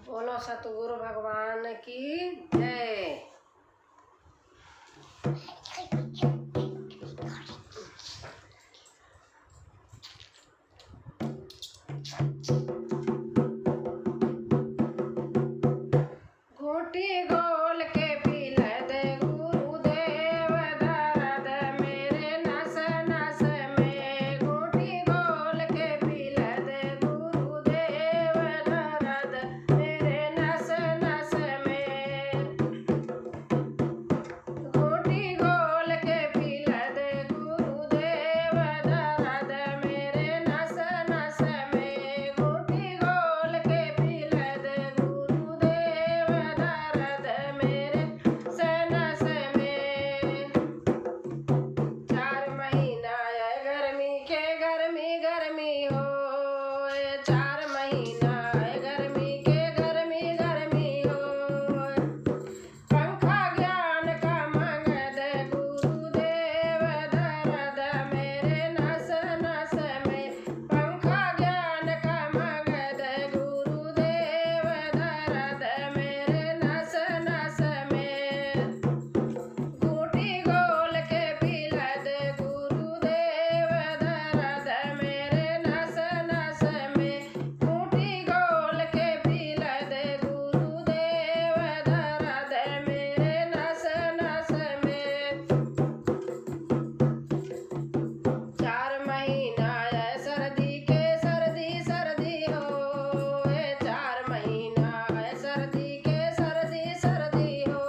बोलो सतगुरु भगवान की जय। घोटी गोल के पी ले गुरुदेव दर्द मेरे नस नस में। घोटी गोल के पी ले गुरुदेव दर्द मेरे नस नस में। घोटी गोल के पी ले गुरुदेव दर्द मेरे नस नस में। घोटी गोल के पी ले गुरुदेव दर्द मेरे नस में। 4 महीना है गर्मी के गर्मी गर्मी हो। 4 महीना है गर्मी के गर्मी गर्मी हो। पंखा ज्ञान का मंगद गुरुदेव दर्द मेरे नस नस में। पंखा ज्ञान का मंगद गुरुदेव दर्द मेरे नस नस में। घोटी गोल के पी ले गुरुदेव दर्द मेरे नस नस में। घोटी गोल के पी ले गुरुदेव दर्द मेरे नस नस में। 4 महीना है सर्दी के सर्दी सर्दी हो। 4 महीना है सर्दी के सर्दी सर्दी हो।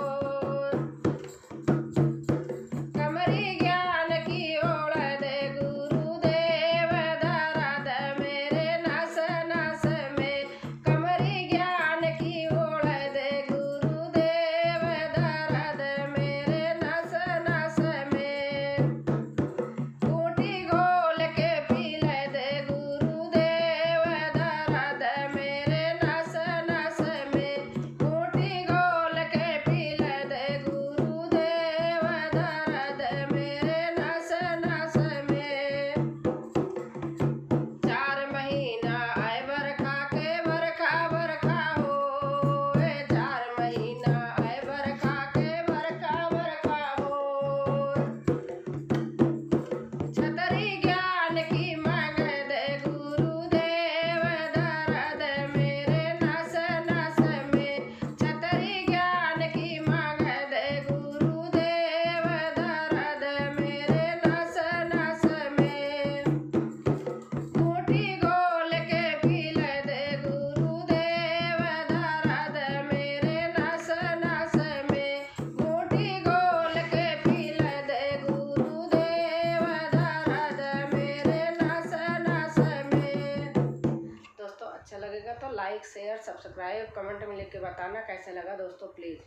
कमरी ज्ञान की ओढ़ दे गुरुदेव दर्द मेरे नस नस में। कमरी ज्ञान की ओढ़ दे गुरुदेव दर्द मेरे नस नस में। घोटी गोल के पी ले गुरुदेव दर्द मेरे नस नस में। घोटी गोल के पी ले गुरुदेव दर्द मेरे नस नस में। 4 महीना आए बरखा के बरखा बरखा हो। 4 महीना आए बरखा के बरखा बरखा हो। छतरी ज्ञान की मंगद गुरुदेव दर्द मेरे नस नस में। छतरी ज्ञान की मंगद गुरुदेव दर्द मेरे नस नस में। घोटी गोल के पी ले गुरुदेव दर्द मेरे नस नस में। घोटी गोल के पी ले गुरुदेव दर्द मेरे नस नस में। दोस्तों अच्छा लगेगा तो लाइक शेयर सब्सक्राइब कमेंट में लिख के बताना कैसे लगा दोस्तों प्लीज़।